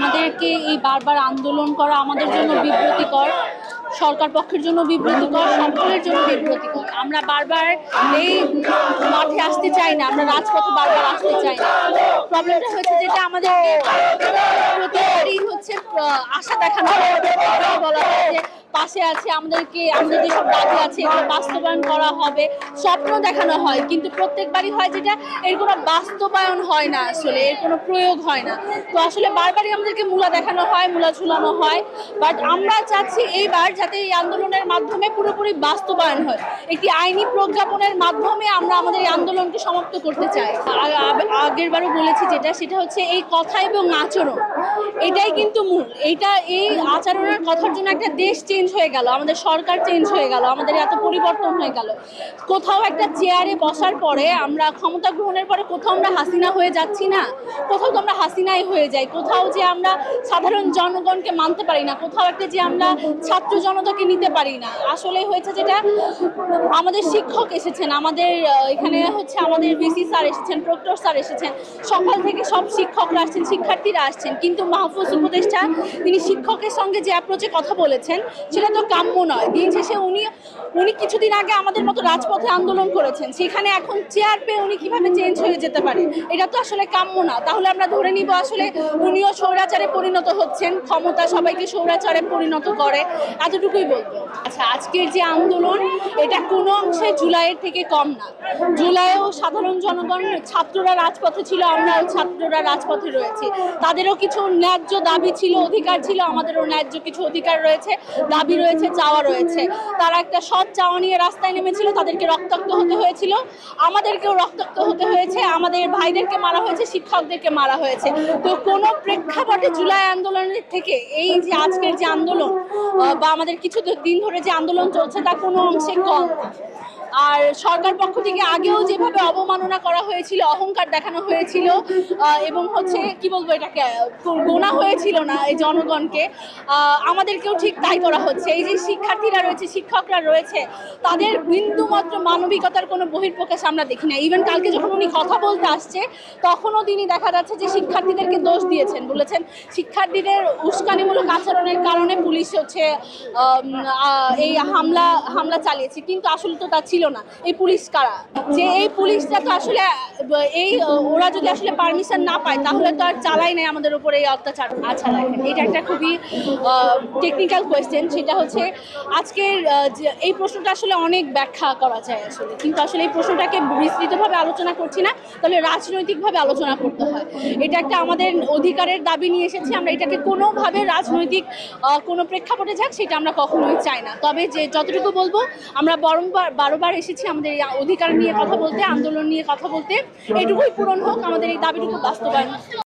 আমাদেরকে এই বারবার আন্দোলন করা আমাদের জন্য বিব্রতিকর, সরকার পক্ষের জন্য বিব্রতিকর, সকলের জন্য বিব্রতিকর। আমরা বারবার এই মাঠে আসতে চাই না, আমরা রাজপথে বারবার আসতে চাই না। প্রবলেমটা হচ্ছে যেটা আমাদেরকে প্রতিবারই হচ্ছে আশা দেখানো হয়, বলা হয় যে পাশে আছে, আমাদের যেসব দাবি আছে এগুলো বাস্তবায়ন করা হবে, স্বপ্ন দেখানো হয়, কিন্তু প্রত্যেকবারই হয় যেটা এর কোনো বাস্তবায়ন হয় না, আসলে এর কোনো প্রয়োগ হয় না। তো আসলে বারবারই আমাদেরকে মূলা দেখানো হয়, মূলা ঝুলানো হয়। বাট আমরা চাচ্ছি এইবার যাতে এই আন্দোলনের মাধ্যমে পুরোপুরি বাস্তবায়ন হয়, একটি আইনি প্রজ্ঞাপনের মাধ্যমে আমরা আমাদের এই আন্দোলনকে সমাপ্ত করতে চাই। আগের বারও বলেছি যেটা, সেটা হচ্ছে এই কথা এবং আচরণ, এটাই কিন্তু মূল। এই আচরণের কথার জন্য একটা দেশ চেঞ্জ হয়ে গেল, আমাদের সরকার চেঞ্জ হয়ে গেল, আমাদের এত পরিবর্তন হয়ে গেল। কোথাও একটা চেয়ারে বসার পরে আমরা ক্ষমতা গ্রহণের পরে কোথাও আমরা হাসিনা হয়ে যাচ্ছি না, কোথাও তো আমরা হাসিনাই হয়ে যাই। কোথাও যে আমরা সাধারণ জনগণকে মানতে পারি না, কোথাও একটা যে আমরা ছাত্র জনতাকে নিতে পারি না। আসলে হয়েছে যেটা, আমাদের শিক্ষক এসেছেন, আমাদের এখানে হচ্ছে আমাদের ভিসি স্যার এসেছেন, প্রক্টর স্যার এসেছেন, সকাল থেকে সব শিক্ষকরা আসছেন, শিক্ষার্থীরা আসছেন, কিন্তু মাহফুজ উপদেষ্টা তিনি শিক্ষকের সঙ্গে যে অ্যাপ্রোচে কথা বলেছেন সেটা তো কাম্য নয়। দিন শেষে উনি কিছুদিন আগে আমাদের মতো রাজপথে আন্দোলন করেছেন, সেখানে এখন চেয়ার পেয়ে উনি কিভাবে চেঞ্জ হয়ে যেতে পারে, এটা তো আসলে কাম্য না। তাহলে আমরা ধরে নিব আসলে উনিও স্বৈরাচারে পরিণত হচ্ছেন, ক্ষমতা সবাইকে স্বৈরাচারে পরিণত করে, এতটুকুই বলবো। আচ্ছা, আজকের যে আন্দোলন এটা কোনো অংশে জুলাইয়ের থেকে কম না। জুলাইয়েও সাধারণ জনগণ, ছাত্ররা রাজপথে ছিল, আমরাও ছাত্ররা রাজপথে রয়েছি, তাদেরও কিছু ন্যায্য দাবি ছিল, অধিকার ছিল, আমাদেরও ন্যায্য কিছু অধিকার রয়েছে, দাবি রয়েছে, চাওয়া রয়েছে। তারা একটা সৎ চাওয়া নিয়ে রাস্তায় নেমেছিল, তাদেরকে রক্তাক্ত হতে হয়েছিল, আমাদেরকেও রক্তাক্ত হতে হয়েছে, আমাদের ভাইদেরকে মারা হয়েছে, শিক্ষকদেরকে মারা হয়েছে। তো কোনো প্রেক্ষাপটে জুলাই আন্দোলনের থেকে এই যে আজকের যে আন্দোলন বা আমাদের কিছু দিন ধরে যে আন্দোলন চলছে তা কোনো অংশে কম। আর সরকার পক্ষ থেকে আগেও যেভাবে অবমাননা করা হয়েছিল, অহংকার দেখানো হয়েছিল এবং হচ্ছে কি বলবো, এটাকে গোনা হয়েছিল না এই জনগণকে, আমাদেরকেও ঠিক তাই করা হচ্ছে। এই যে শিক্ষার্থীরা রয়েছে, শিক্ষকরা রয়েছে, তাদের বিন্দুমাত্র মানবিকতার কোনো বহিঃপ্রকাশ আমরা দেখি না। ইভেন কালকে যখন উনি কথা বলতে আসছে তখনও তিনি দেখা যাচ্ছে যে শিক্ষার্থীদেরকে দোষ দিয়েছেন, বলেছেন শিক্ষার্থীদের উস্কানিমূলক আচরণের কারণে পুলিশ হচ্ছে এই হামলা চালিয়েছে, কিন্তু আসলে তো তা ছিল না। এই পুলিশ কারা, যে এই পুলিশটা তো আসলে ওরা যদি আসলে পারমিশন না পায় তাহলে তো আর চালাই নাই আমাদের উপরে এই অত্যাচার। আচ্ছা, দেখেন, এটা একটা খুবই টেকনিক্যাল কোয়েশ্চেন। সেটা হচ্ছে আজকের এই প্রশ্নটা আসলে অনেক ব্যাখ্যা করা যায় আসলে, কিন্তু আসলে এই প্রশ্নটাকে বিস্তৃতভাবে আলোচনা করছি না, তাহলে রাজনৈতিকভাবে আলোচনা করতে হয়। এটা একটা আমাদের অধিকারের দাবি নিয়ে এসেছি, আমরা এটাকে কোনোভাবে রাজনৈতিক কোনো প্রেক্ষাপটে যাক সেটা আমরা কখনোই চাই না। তবে যে যতটুকু বলবো, আমরা বারবার এসেছি আমাদের এই অধিকার নিয়ে কথা বলতে, আন্দোলন নিয়ে কথা বলতে, এটুকুই পূরণ হোক, আমাদের এই দাবিটুকু বাস্তবায়ন।